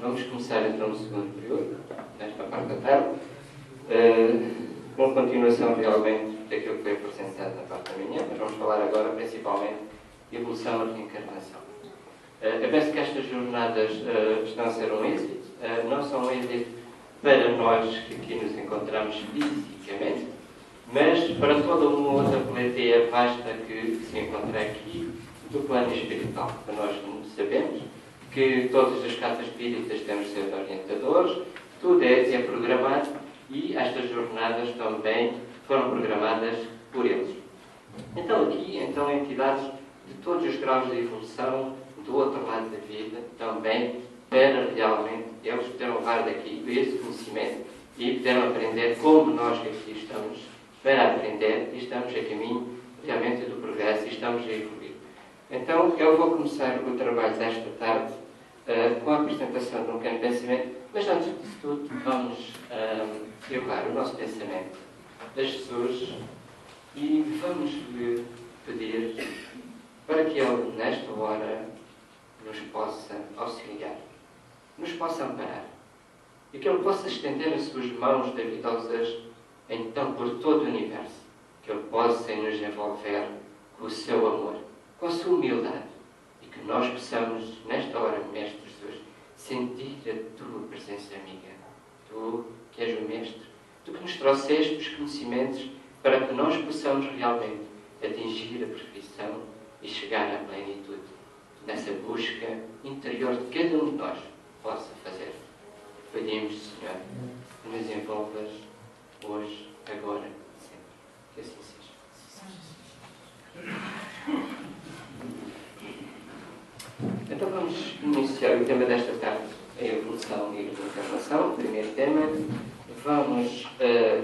Vamos começar então o segundo período, nesta parte da tarde, com continuação realmente daquilo que foi apresentado na parte da manhã, mas vamos falar agora principalmente de evolução e reencarnação. Eu penso que estas jornadas estão a ser um êxito, não são um êxito para nós que aqui nos encontramos fisicamente, mas para toda uma outra plateia vasta que se encontra aqui do plano espiritual. Para nós sabemos que todas as casas espíritas temos seus orientadores, tudo é programado e estas jornadas também foram programadas por eles. Então aqui, entidades de todos os graus de evolução, do outro lado da vida, também para realmente eles poderem levar daqui esse conhecimento e poderem aprender como nós aqui estamos para aprender e estamos a caminho realmente do progresso e estamos a evoluir. Então eu vou começar o trabalho desta tarde com a apresentação de um pequeno pensamento, mas antes disso tudo vamos elevar o nosso pensamento a Jesus e vamos lhe pedir para que Ele, nesta hora, nos possa auxiliar, nos possa amparar e que Ele possa estender as suas mãos davidosas então por todo o universo, que Ele possa nos envolver com o seu amor, com a sua humildade e que nós possamos, nesta hora, Mestre Jesus, sentir a Tua presença amiga. Tu, que és o Mestre, Tu que nos trouxeste os conhecimentos para que nós possamos realmente atingir a perfeição e chegar à plenitude, nessa busca interior de cada um de nós possa fazer. Pedimos, Senhor, que nos envolvas hoje, agora e sempre. Que assim seja. Então vamos iniciar o tema desta tarde, a evolução e a reencarnação, o primeiro tema.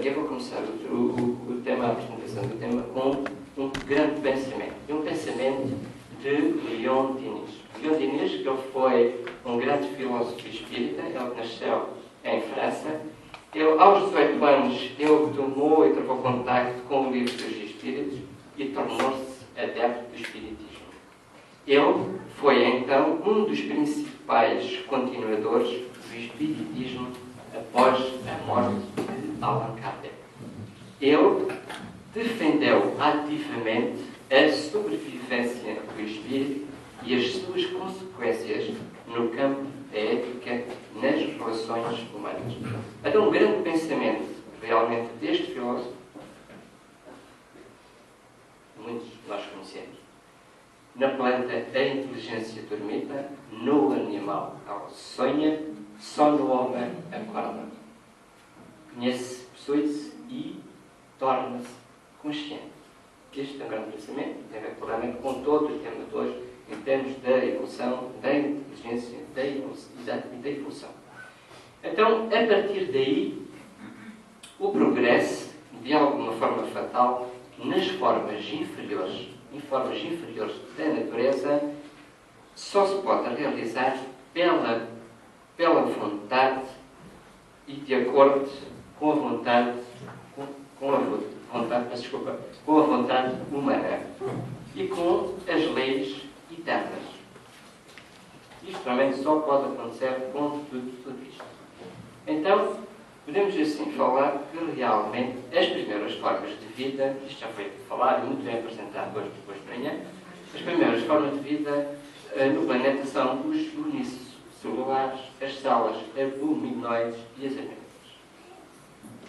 Eu vou começar o tema, a apresentação do tema, com um grande pensamento. Um pensamento de Leon Denis. Leon Denis, que ele foi um grande filósofo espírita, ele nasceu em França. Ele, aos 18 anos, ele tomou e travou contacto com o livro dos Espíritos e tornou-se adepto do Espiritismo. Ele foi, então, um dos principais continuadores do Espiritismo após a morte de Allan Kardec. Ele defendeu ativamente a sobrevivência do espírito e as suas consequências no campo da ética nas relações humanas. Então, um grande pensamento realmente deste filósofo, muitos de nós conhecemos. Na planta, a inteligência dormita, no animal, ela sonha, só no homem acorda. Conhece, possui-se e torna-se consciente. Este é um grande pensamento, tem a ver claramente com todo o tema de hoje, em termos da evolução, da inteligência e da evolução. Então, a partir daí, o progresso, de alguma forma fatal, nas formas inferiores da natureza, só se pode realizar pela vontade e de acordo com a vontade humana e com as leis eternas. Isto também só pode acontecer com tudo isto. Então, podemos assim falar que realmente as primeiras formas de vida, isto já foi falado e muito bem apresentado hoje depois de manhã, as primeiras formas de vida no planeta são os unicelulares, as células albuminoides e as amêibas.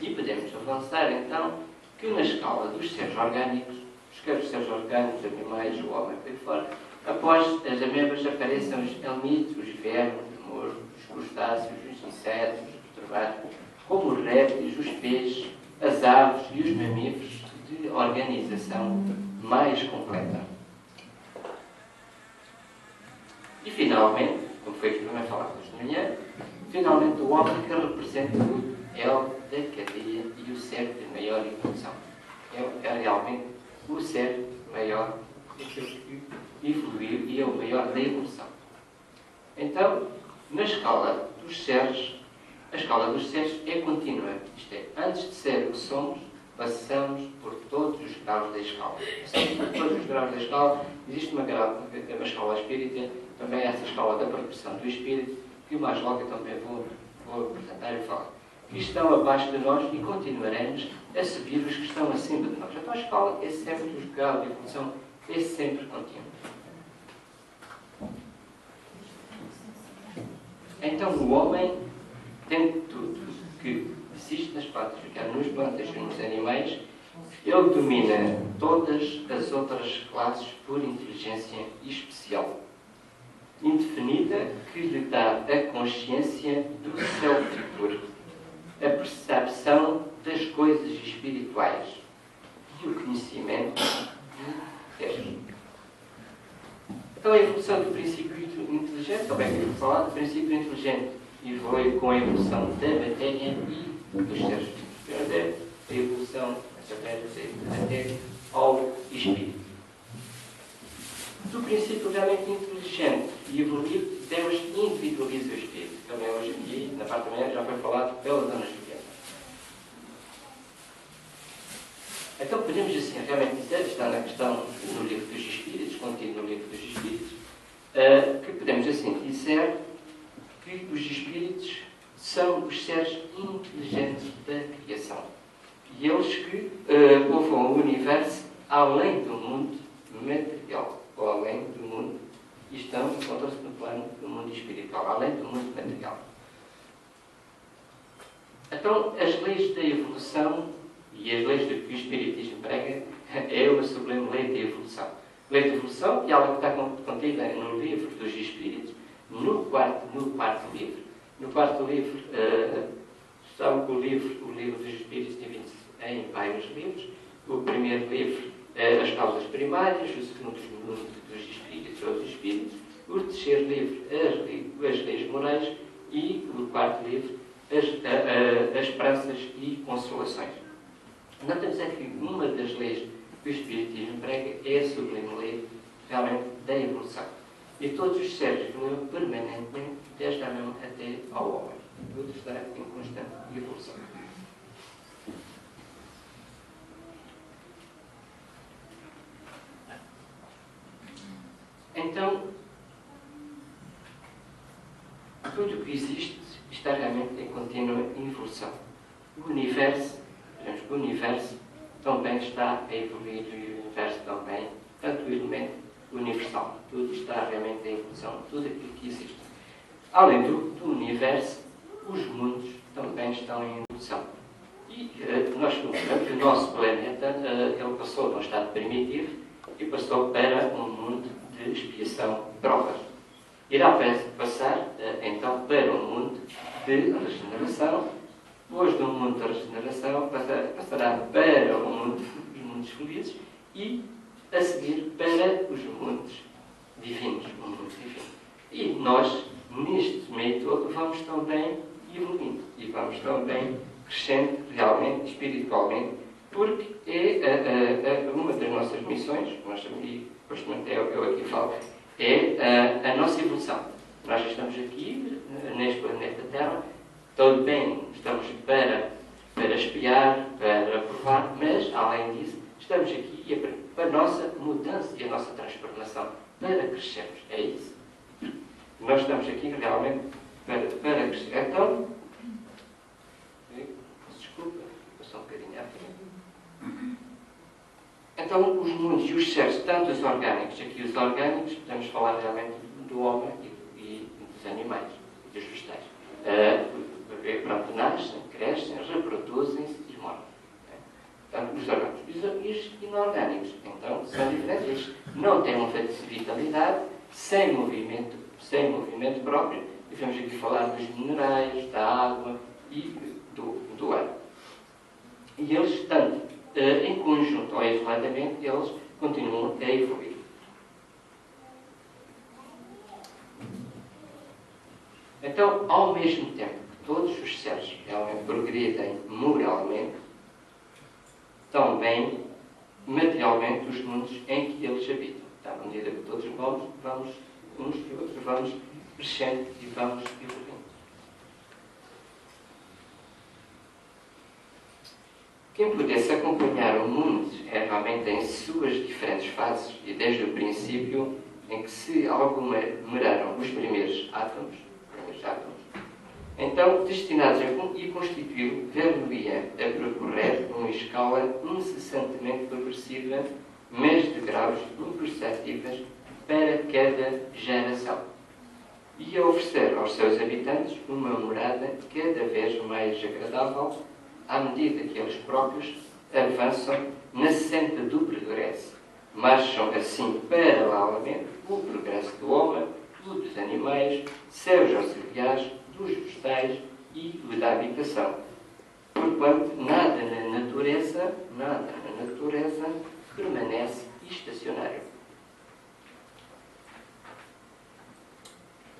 E podemos avançar então que na escala dos seres orgânicos, os seres orgânicos, animais, o homem, por aí fora, após as amêbas aparecem os elmitos, os vermes, os crustáceos, os insetos, os turbados, como os répteis, os peixes, as aves e os mamíferos de organização mais completa. E finalmente, como foi aqui também falado hoje de manhã, finalmente o homem que representa o elo da cadeia e o ser de maior evolução. Ele é realmente o ser maior daquilo que evoluiu e é o maior da evolução. Então, na escala dos seres, a escala dos seres é contínua. Isto é, antes de ser o que somos, passamos por todos os graus da escala. Passamos por todos os graus da escala. Existe uma escala espírita, também essa escala da progressão do espírito, que mais logo eu também vou apresentar e falar, que estão abaixo de nós e continuaremos a subir os que estão acima de nós. Então a escala é sempre, o grau de evolução é sempre contínuo. Então o homem tem tudo que existe nas plantas, quer nos plantas e nos animais, ele domina todas as outras classes por inteligência especial, indefinida, que lhe dá a consciência do seu futuro, a percepção das coisas espirituais e o conhecimento de Deus. Então a evolução do princípio inteligente, também que eu falar, do princípio inteligente evolui com a evolução da matéria e dos seres. A evolução da matéria ao espírito. Do princípio realmente inteligente e evoluído, Deus individualiza o espírito. Também hoje em dia, na parte da manhã, já foi falado pela Dona Juliana. Então podemos assim realmente dizer, está na questão no livro dos Espíritos, contido no livro dos Espíritos, que podemos assim dizer que os Espíritos são os seres inteligentes da criação. E eles que povoam o universo além do mundo material, ou além do mundo, e encontram-se no plano do mundo espiritual, além do mundo material. Então, as leis da evolução e as leis do que o Espiritismo prega é uma sublime lei de evolução. Lei de evolução, que é algo que está contida no livro dos Espíritos, no quarto livro. No quarto livro, sabe que o livro dos Espíritos divide-se em vários livros. O primeiro livro é as causas primárias, o segundo dos Espíritos, os Espíritos. O terceiro livro, as leis morais. E o quarto livro, as esperanças e consolações. Não temos é que uma das leis que o Espiritismo prega é a sublime lei realmente da evolução. E todos os seres evoluem permanentemente, desde a mão até ao homem. Tudo está em constante evolução. Então, tudo o que existe está realmente em contínua evolução. O universo, digamos que o universo também está a evoluir, e o universo também, tanto o elemento universal, tudo está realmente em evolução, tudo aquilo que existe. Além do universo, os mundos também estão em evolução. E nós consideramos que o nosso planeta, ele passou de um estado primitivo e passou para um mundo de expiação de provas. Irá passar, então, para um mundo de regeneração. Depois do mundo da regeneração, passará para o mundo dos mundos felizes e, a seguir, para os mundos divinos, o mundo divino. E nós, neste meio todo, vamos também evoluindo e vamos também crescendo realmente, espiritualmente, porque é uma das nossas missões, nós aqui, eu aqui falo, é a nossa evolução. Nós estamos aqui, neste planeta Terra, também estamos para espiar, para provar, mas, além disso, estamos aqui para a nossa mudança e a nossa transformação, para crescermos. É isso. Nós estamos aqui realmente para crescer. Então, desculpa, passou um bocadinho à frente. Então, os mundos e os seres, tanto os orgânicos, aqui os orgânicos, podemos falar realmente do homem e dos animais, e dos vegetais. Pronto, nascem, crescem, reproduzem-se e morrem. Portanto, os orgânicos e os inorgânicos, então, são diferentes. Eles não têm uma vitalidade, sem movimento próprio. E vamos aqui falar dos minerais, da água e do ar. E eles, tanto em conjunto ou isoladamente, eles continuam a evoluir. Então, ao mesmo tempo que todos os seres realmente progridem moralmente, também materialmente os mundos em que eles habitam. À medida que todos vamos uns e outros, vamos crescendo e vamos evoluindo. Quem pudesse acompanhar o mundo é realmente em suas diferentes fases e desde o princípio em que se alguma meraram os primeiros átomos, os primeiros já vimos. Então, destinados e constituí-lo, ver-lo-ia a percorrer uma escala incessantemente progressiva, mas de graus imperceptíveis para cada geração, e a oferecer aos seus habitantes uma morada cada vez mais agradável à medida que eles próprios avançam na senda do progresso. Marcham assim paralelamente o progresso do homem, o dos animais, seus auxiliares, dos vegetais e o da habitação. Porquanto nada na natureza permanece estacionário.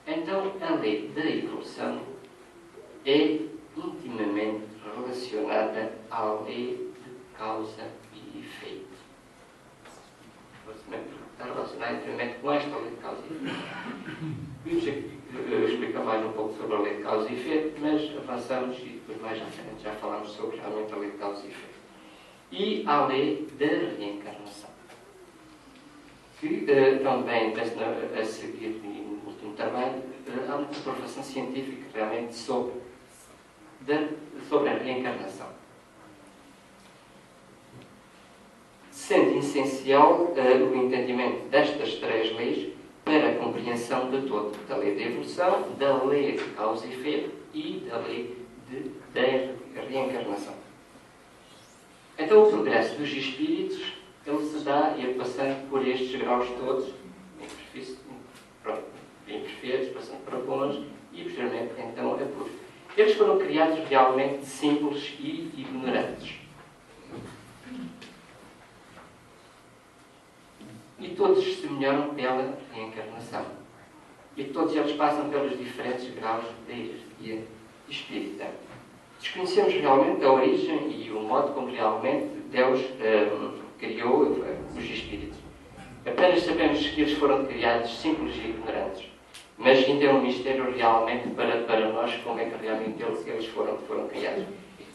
Então, a lei da evolução é intimamente relacionada à lei de causa e efeito. Está relacionada intimamente com esta lei de causa e efeito. Vamos explicar mais um pouco sobre a lei de causa e efeito, mas avançamos e depois mais à frente já falamos sobre realmente a lei de causa e efeito. E a lei da reencarnação, que também, a seguir no último trabalho, há uma comprovação científica realmente sobre a reencarnação. Sendo essencial o entendimento destas três leis para a compreensão de todo, da lei da evolução, da lei de causa e efeito e da lei da reencarnação. Então, o progresso dos espíritos, ele se dá e é passando por estes graus todos, imperfeitos, passando para bons e, posteriormente, então, a puros. Eles foram criados realmente simples e ignorantes. E todos se melhoram pela reencarnação. E todos eles passam pelos diferentes graus da hierarquia espírita. Desconhecemos realmente a origem e o modo como realmente Deus criou os espíritos. Apenas sabemos que eles foram criados simples e ignorantes. Mas ainda é um mistério realmente para nós como é que realmente eles foram criados.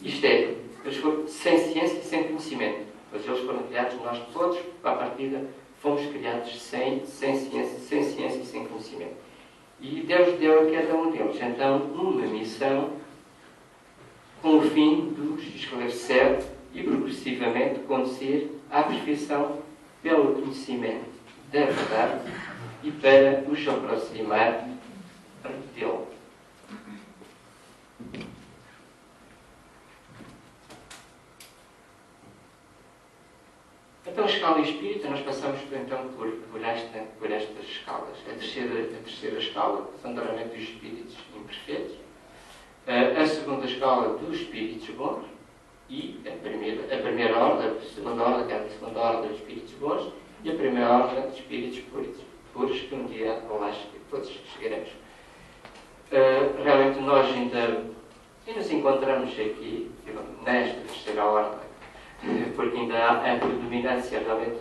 Isto é, eles foram sem ciência e sem conhecimento. Mas eles foram criados, nós todos, à partida, fomos criados sem ciência e sem conhecimento. E Deus deu a cada um deles, então, uma missão com o fim de os esclarecer e progressivamente conduzir à perfeição pelo conhecimento da verdade e para os aproximar dele. Então, a escala espírita, nós passamos então por estas escalas. A terceira escala são normalmente os espíritos imperfeitos. A segunda escala dos espíritos bons. E a primeira ordem, a segunda ordem, a segunda ordem dos espíritos bons. E a primeira ordem dos espíritos puros, que um dia lá todos chegaremos. Realmente nós ainda nos encontramos aqui, nesta terceira ordem, porque ainda há a predominância realmente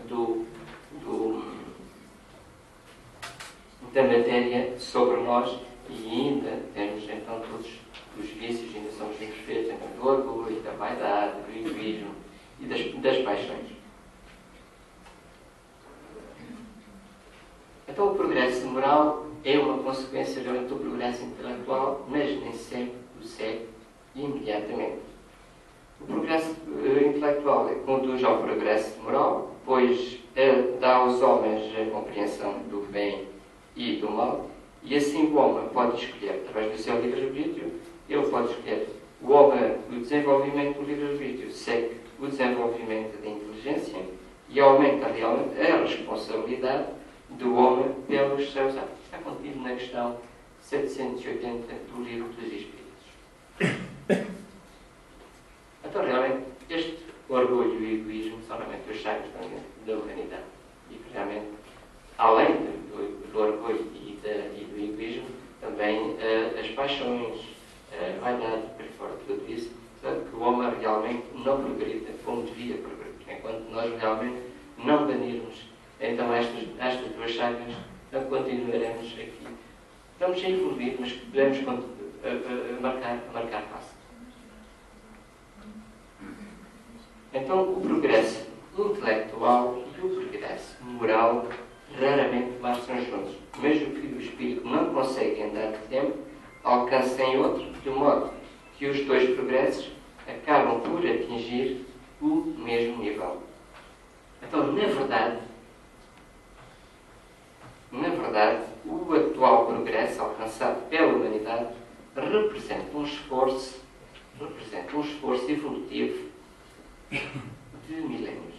da matéria sobre nós e ainda temos então todos os vícios, ainda somos imperfeitos, então, do orgulho, da vaidade, do egoísmo e das paixões. Então o progresso moral é uma consequência realmente do progresso intelectual, mas nem sempre o segue imediatamente. O progresso intelectual conduz ao progresso moral, pois dá aos homens a compreensão do bem e do mal, e assim o homem pode escolher, através do seu livre-arbítrio, ele pode escolher. O desenvolvimento do livre-arbítrio segue o desenvolvimento da inteligência e aumenta realmente a responsabilidade do homem pelos seus atos. Está contido na questão 780 do Livro dos Espíritos. Então, realmente, este orgulho e egoísmo são realmente os chagos da humanidade. E que realmente, além do orgulho e do egoísmo, também as paixões, a vaidade, por fora de tudo isso, sabe, que o homem realmente não progrida como devia progredir. Enquanto nós realmente não banirmos então estas duas chagas, então continuaremos aqui. Estamos a evoluir, mas podemos marcar passo. Então, o progresso intelectual e o progresso moral raramente marcham juntos, mas o que o espírito não consegue em dar tempo, ao transforma-se em outro, de modo que os dois progressos acabam por atingir o mesmo nível. Então, na verdade, o atual progresso alcançado pela humanidade representa um esforço evolutivo de milénios.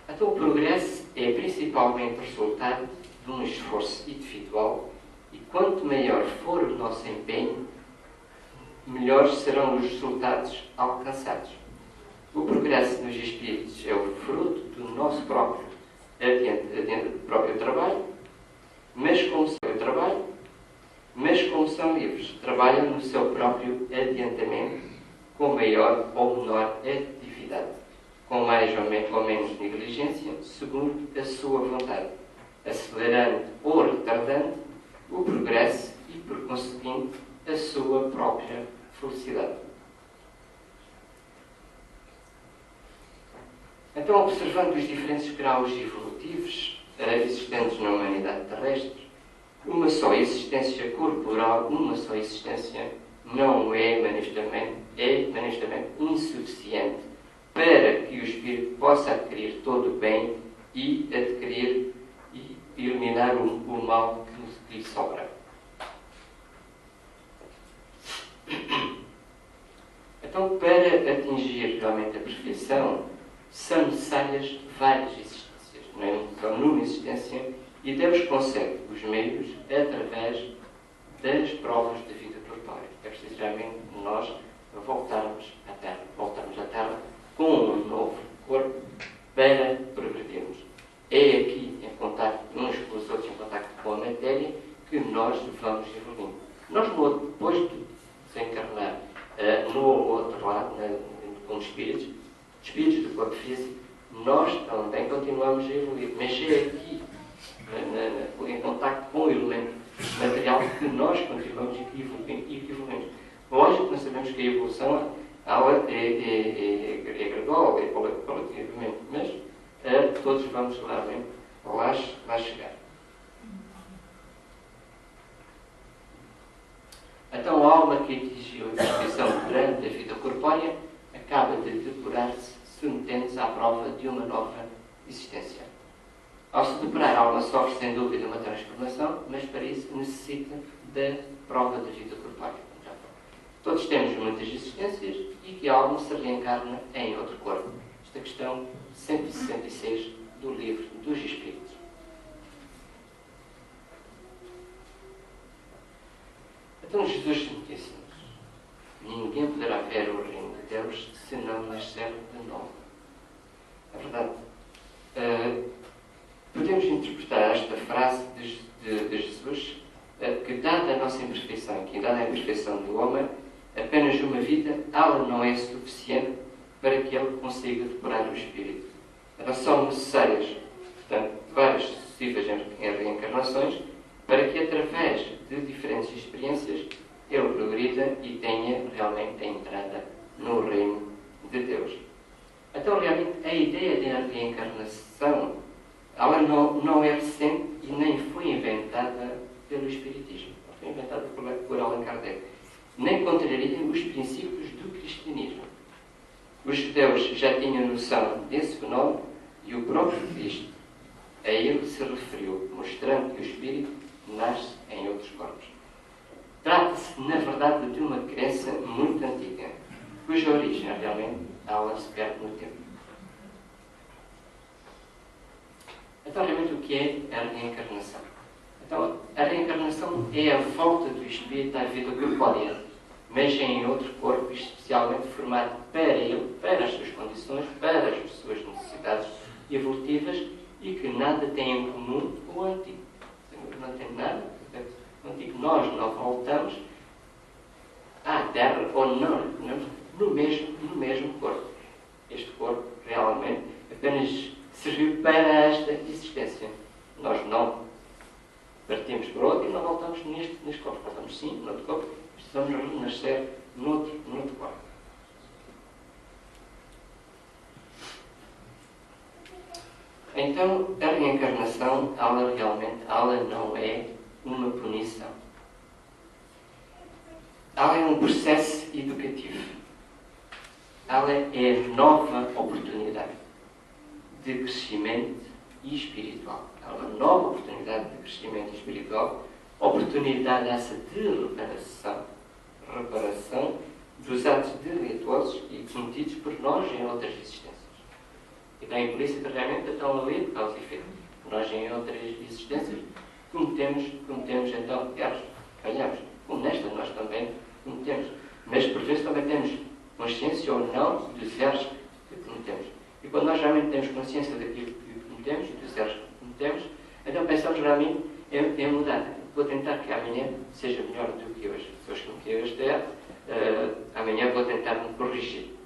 Então, o progresso é principalmente resultado de um esforço individual e quanto maior for o nosso empenho, melhores serão os resultados alcançados. O progresso dos espíritos é o fruto do nosso próprio trabalho, mas como são livres, trabalham no seu próprio adiantamento, com maior ou menor atividade, com mais ou menos negligência, segundo a sua vontade, acelerando ou retardando o progresso e, por conseguinte, a sua própria felicidade. Então, observando os diferentes graus evolutivos existentes na humanidade terrestre, uma só existência corporal, uma só existência, não é manifestamente insuficiente para que o espírito possa adquirir todo o bem e adquirir e eliminar o mal que lhe sobra. Então, para atingir realmente a perfeição, são necessárias várias existências, não é só numa existência, e Deus concede os meios através das provas da vida corpórea. É preciso realmente nós voltarmos à Terra com um novo corpo para progredirmos. É aqui, em contacto uns com os outros, em contacto com a matéria, que nós vamos evoluindo. Nós, depois de desencarnar no outro lado, como espíritos do corpo físico, nós também continuamos a evoluir. Mas é aqui, em contacto com o elemento material, que nós continuamos evoluindo. Lógico que nós sabemos que a evolução é gradual, é paulativamente, mas todos vamos lá chegar. Então, a alma que atingiu a perfeição durante a vida corpórea acaba de depurar-se, submetendo-se à prova de uma nova existência. Ao se depurar, a alma sofre sem dúvida uma transformação, mas para isso necessita da prova da vida corpórea. Todos temos muitas existências e que a alma se reencarna em outro corpo. Esta é a questão 166 do livro dos Espíritos. Então Jesus disse-nos: ninguém poderá ver o reino de Deus se não nascer de novo. É verdade. Podemos interpretar esta frase de Jesus que, dada a nossa imperfeição, que dada a imperfeição do homem, apenas uma vida, ela não é suficiente para que ele consiga depurar o espírito. Então são necessárias, portanto, várias sucessivas reencarnações para que, através de diferentes experiências, ele progrida e tenha realmente a entrada no reino de Deus. Então, realmente, a ideia da reencarnação, ela não é recente e nem foi inventada pelo Espiritismo. Foi inventada por Allan Kardec. Nem contraria os princípios do cristianismo. Os judeus já tinham noção desse fenómeno e o próprio Cristo a ele se referiu, mostrando que o espírito nasce em outros corpos. Trata-se, na verdade, de uma crença muito antiga, cuja origem, realmente, ela se perde no tempo. Então, realmente, o que é a reencarnação? Então, a reencarnação é a volta do espírito à vida corpórea, mas em outro corpo especialmente formado para ele, para as suas condições, para as suas necessidades evolutivas e que nada tem em comum com o antigo. Não tem nada. O antigo, nós não voltamos à Terra ou não, no mesmo corpo. Este corpo realmente apenas serviu para esta existência. Nós não partimos para outro e não voltamos neste corpo. Voltamos sim, no outro corpo, precisamos renascer noutro corpo. Então, a reencarnação, ela não é uma punição. Ela é um processo educativo. Ela é nova oportunidade de crescimento espiritual. Ela é uma nova oportunidade de crescimento espiritual, oportunidade essa de reparação dos atos delituosos e cometidos por nós em outras existências. E está implícito realmente a tal lei de causa e efeito. Nós em outras existências cometemos então erros, falhamos. Como nesta nós também cometemos. Mas por vezes também temos consciência ou não dos erros que cometemos. E quando nós realmente temos consciência daquilo que cometemos e dos erros que cometemos, então pensamos realmente em mudar. Vou tentar que amanhã seja melhor do que hoje. Se hoje cometi este erro, amanhã vou tentar me corrigir.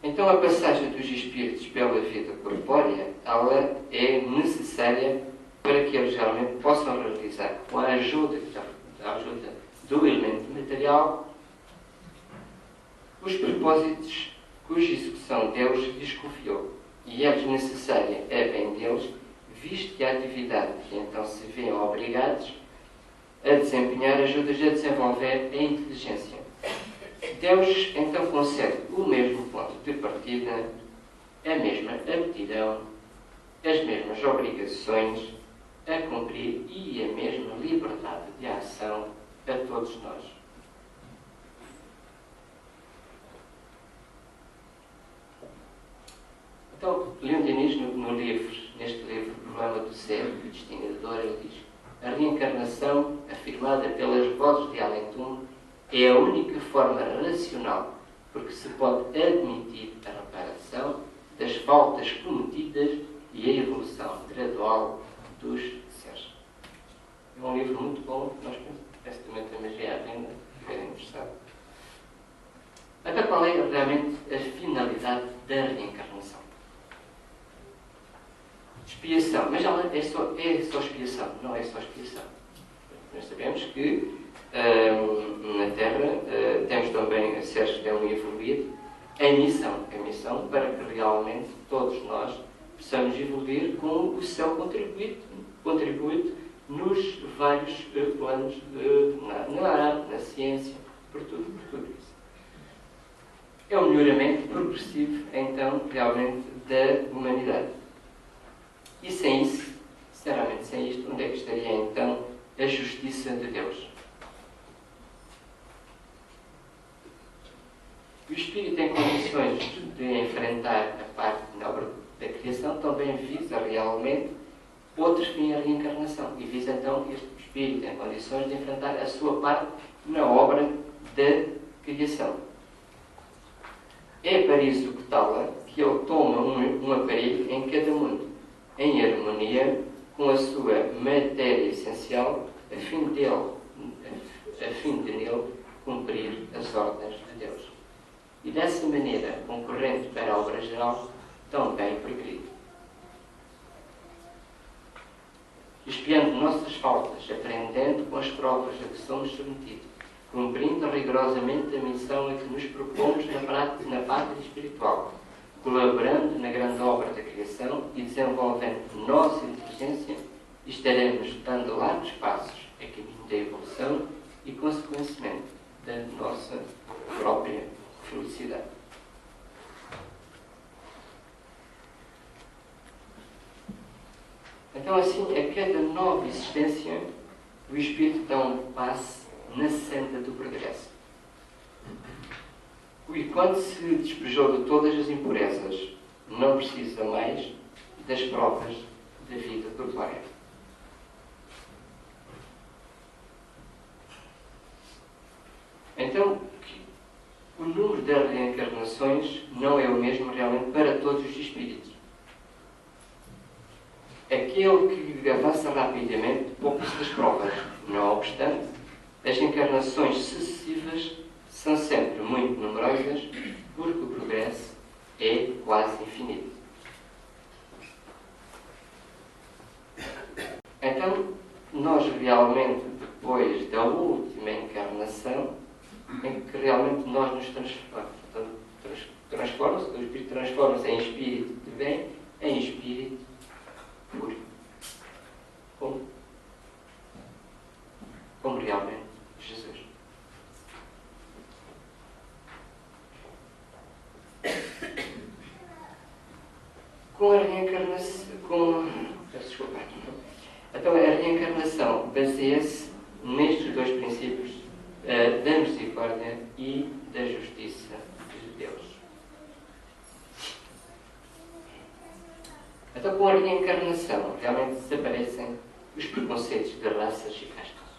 Então a passagem dos espíritos pela vida corpórea, ela é necessária para que eles realmente possam realizar, com a ajuda do elemento material, os propósitos cuja execução Deus lhes confiou. E é necessária é bem deles, visto que a atividade que então se veem obrigados a desempenhar ajuda-os a desenvolver a inteligência. Deus então concede o mesmo ponto de partida, a mesma aptidão, as mesmas obrigações a cumprir e a mesma liberdade de ação a todos nós. Então, Leon Denis, neste livro, O Problema do Ser e o Destino da Dor, ele diz: a reencarnação, afirmada pelas vozes de além-túmulo, é a única forma racional porque se pode admitir a reparação das faltas cometidas e a evolução gradual dos seres. É um livro muito bom, nós penso também temos já à venda, se estiverem interessados. Até qual é realmente a finalidade da reencarnação? Expiação, mas ela é só expiação, não é só expiação. Nós sabemos que na Terra temos também seres que devem evoluir a missão para que realmente todos nós possamos evoluir com o seu contributo nos vários planos na arte, na ciência, por tudo isso. É um melhoramento progressivo, então, realmente, da humanidade. E sem isso, sinceramente, sem isto, onde é que estaria, então, a justiça de Deus? O Espírito, em condições de enfrentar a parte nobre da criação, também visa realmente outro fim, a reencarnação. E visa, então, este Espírito, em condições de enfrentar a sua parte na obra da criação. É para executá-la que ele toma um aparelho em cada mundo, em harmonia com a sua matéria essencial, a fim de nele cumprir as ordens de Deus. E dessa maneira, concorrente para a obra geral, também progride. Expiando nossas faltas, aprendendo com as provas a que somos submetidos, cumprindo rigorosamente a missão a que nos propomos na pátria espiritual, colaborando na grande obra da criação e desenvolvendo nossa inteligência, estaremos dando largos passos a caminho da evolução e, consequentemente, da nossa própria felicidade. Então, assim, a cada nova existência, o Espírito dá um passo na senda do progresso. E quando se despejou de todas as impurezas, não precisa mais das provas da vida corpórea. Então, o número de reencarnações não é o mesmo realmente para todos os espíritos. Aquele que avança rapidamente poupa-se das provas. Não obstante, as encarnações sucessivas são sempre muito numerosas, porque o progresso é quase infinito. Então, nós realmente, depois da última encarnação, em que realmente nós nos transforma-se, o espírito transforma-se em espírito de bem, em espírito puro. Como realmente Jesus. Com a reencarnação, então a reencarnação baseia-se nestes dois princípios da misericórdia e da justiça de Deus. Então, com a reencarnação, realmente desaparecem os preconceitos de raças e castas.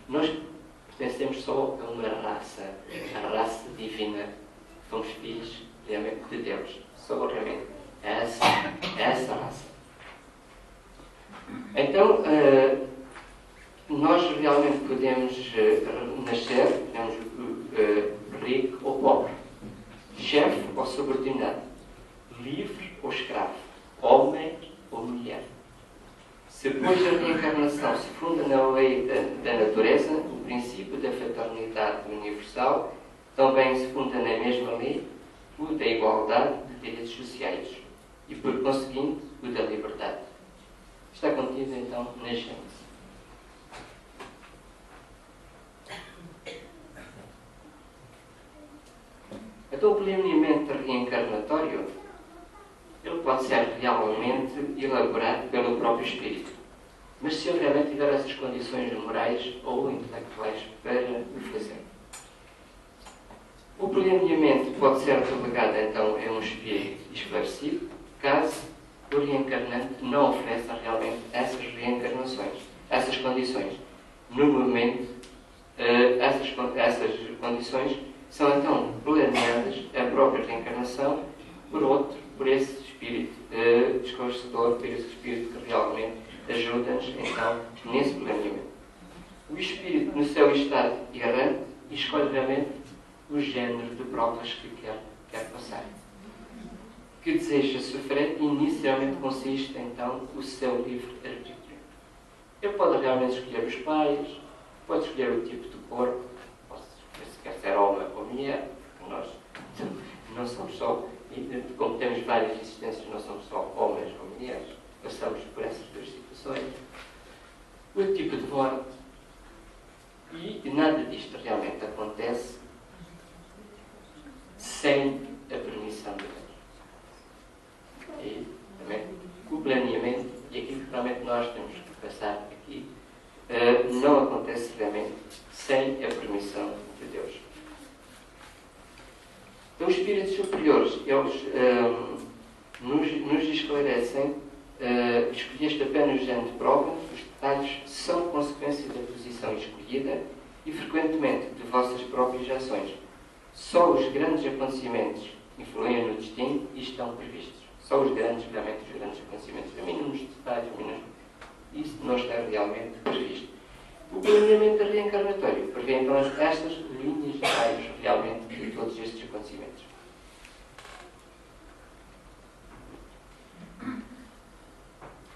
Nós pertencemos só a uma raça, a raça divina. Somos filhos realmente de Deus. Só realmente essa raça. Então, nós realmente podemos nascer, podemos rico ou pobre, chefe ou subordinado, livre ou escravo, homem ou mulher. Se, depois da reencarnação se funda na lei da natureza, o princípio da fraternidade universal, também se funda na mesma lei o da igualdade de direitos sociais e, por conseguinte, o da liberdade. Está contido, então, na Gênese. Então, o planeamento reencarnatório ele pode ser realmente elaborado pelo próprio espírito, mas se ele realmente tiver essas condições morais ou intelectuais para o fazer. O planeamento pode ser delegado, então, a um espírito esclarecido, caso o reencarnante não ofereça realmente essas reencarnações, essas condições. No momento, essas condições são, então, planeadas a própria reencarnação por esse espírito esclarecedor, por esse espírito que realmente ajuda-nos, então, nesse planeamento. O espírito, no seu estado errante, escolhe realmente o género de provas que quer passar. Que deseja sofrer, inicialmente consiste, então, o seu livre-arbítrio. Ele pode realmente escolher os pais, pode escolher o tipo de corpo, pode escolher se quer ser homem ou mulher, porque nós não somos só, como temos várias existências, não somos só homens ou mulheres, passamos por essas duas situações. O tipo de voto, e nada disto realmente acontece sem a permissão de Deus. E também o planeamento, e aquilo que realmente nós temos que passar aqui, não acontece realmente sem a permissão de Deus. Então, os espíritos superiores, eles nos esclarecem, escolheste apenas o género de prova, os detalhes são consequência da posição escolhida e, frequentemente, de vossas próprias ações. Só os grandes acontecimentos influem no destino e estão previstos. Só os grandes, realmente, os grandes acontecimentos, os mínimos detalhes, isso não está realmente previsto. O planeamento reencarnatório prevê, então, estas linhas de raios, realmente, de todos estes acontecimentos.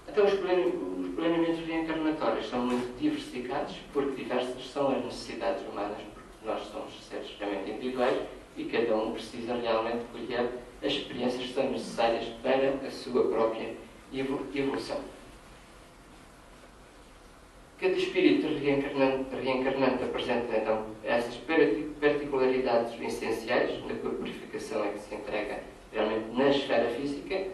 Então, os planeamentos reencarnatórios são muito diversificados, porque diversas são as necessidades humanas, porque nós somos seres extremamente individuais e cada um precisa realmente colher as experiências que são necessárias para a sua própria evolução. Cada espírito reencarnante apresenta, então, essas particularidades essenciais, na cuja purificação é que se entrega realmente na esfera física.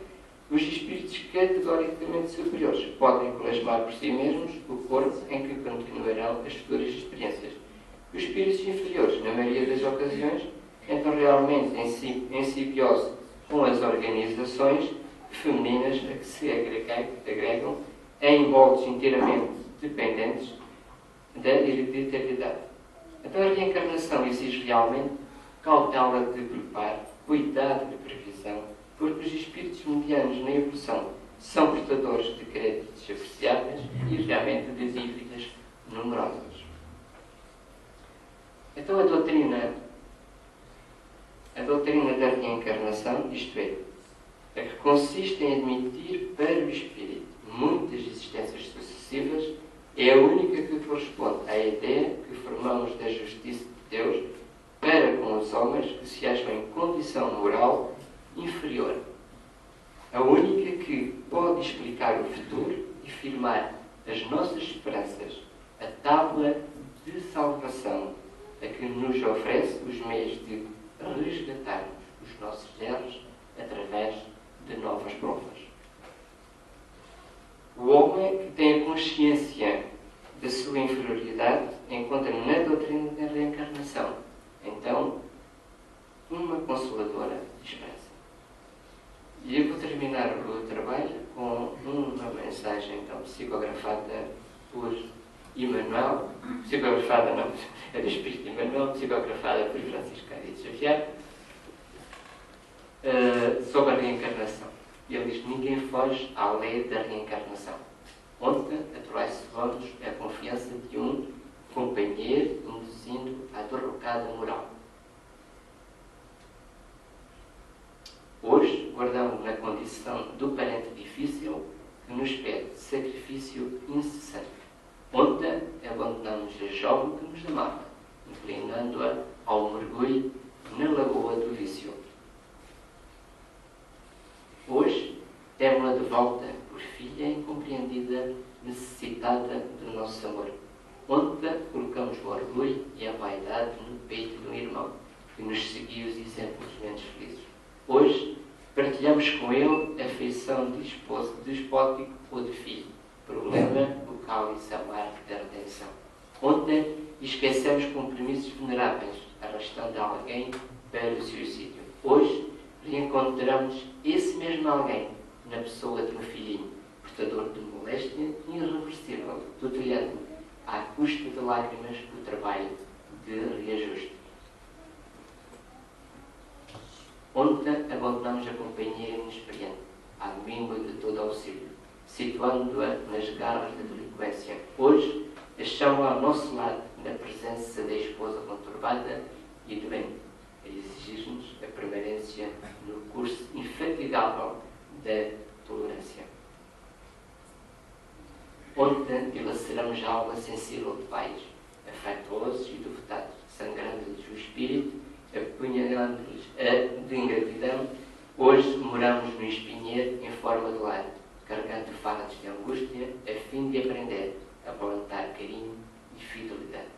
Os espíritos categoricamente superiores podem plasmar por si mesmos o corpo em que continuarão as futuras experiências. Os espíritos inferiores, na maioria das ocasiões, entram realmente em simbiose com as organizações femininas a que se agregam, envoltos inteiramente dependentes da hereditariedade. Então, a reencarnação exige realmente cautela de preparo, cuidado de previsão, porque os espíritos medianos na evolução são portadores de créditos apreciáveis e realmente de dívidas numerosas. Então, a doutrina da reencarnação, isto é, a que consiste em admitir para o espírito muitas existências sucessivas, é a única que corresponde à ideia que formamos da justiça de Deus para com os homens que se acham em condição moral que pode explicar o futuro e firmar as nossas esperanças, a tábua de salvação, a que nos oferece os meios de resgatarmos os nossos erros através de novas provas. O homem que tem a consciência da sua inferioridade encontra na doutrina da reencarnação, então, uma consoladora esperança. E eu vou terminar o trabalho com uma mensagem então, psicografada por Emmanuel, psicografada não, é do Espírito Emmanuel, psicografada por Francisco Cândido Xavier, sobre a reencarnação. E ele diz: ninguém foge à lei da reencarnação, onde atrai-se-vos a confiança de um companheiro induzindo à derrocada moral. Hoje guardamos na condição do parente difícil que nos pede sacrifício incessante. Ontem abandonamos a jovem que nos amava, inclinando-a ao mergulho na lagoa do vício. Hoje temos-la de volta por filha incompreendida, necessitada do nosso amor. Ontem colocamos o orgulho e a vaidade no peito de um irmão que nos seguiu os exemplos menos felizes. Hoje partilhamos com ele a afeição de esposo despótico ou de filho. Problema, o cálice amargo da redenção. Ontem esquecemos compromissos veneráveis, arrastando alguém para o suicídio. Hoje reencontramos esse mesmo alguém na pessoa de um filhinho, portador de moléstia irreversível, tutelhando à custa de lágrimas o trabalho de reajuste. Ontem abandonamos a companheira inexperiente, à míngua de todo auxílio, situando-a nas garras da delinquência. Hoje achamos-a ao nosso lado, na presença da esposa conturbada e doente, a exigir-nos a permanência no curso infatigável da tolerância. Ontem dilaceramos a alma sensível de pais, afetuosos e devotados, sangrando-lhes o espírito, apunhalando-lhes a de ingratidão. Hoje moramos no espinheiro em forma de lar, carregando fardos de angústia, a fim de aprender a plantar carinho e fidelidade.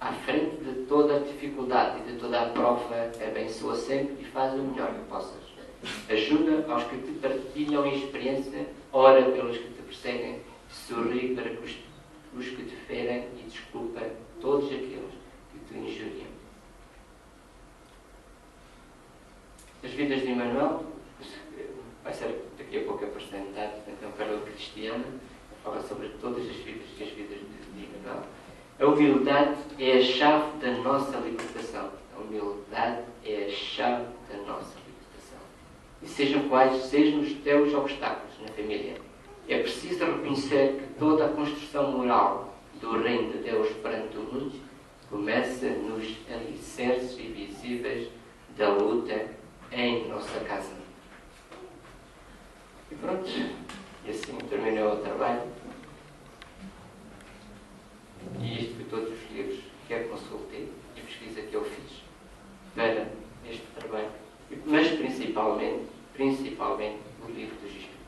À frente de toda a dificuldade e de toda a prova, abençoa sempre e faz o melhor que possas. Ajuda aos que te partilham a experiência, ora pelos que te perseguem, sorri para os que te ferem e desculpa todos aqueles que te injuriam. As vidas de Emmanuel, vai ser daqui a pouco apresentado, então, para o cristiano, fala sobre todas as vidas de Emmanuel. A humildade é a chave da nossa libertação. A humildade é a chave da nossa libertação. E sejam quais sejam os teus obstáculos na família, é preciso reconhecer que toda a construção moral do reino de Deus perante o mundo começa nos alicerces invisíveis da luta em nossa casa. E pronto, e assim terminou o trabalho. E isto foi todos os livros que eu consultei e pesquisa que eu fiz para este trabalho. Mas principalmente o livro dos Espíritos.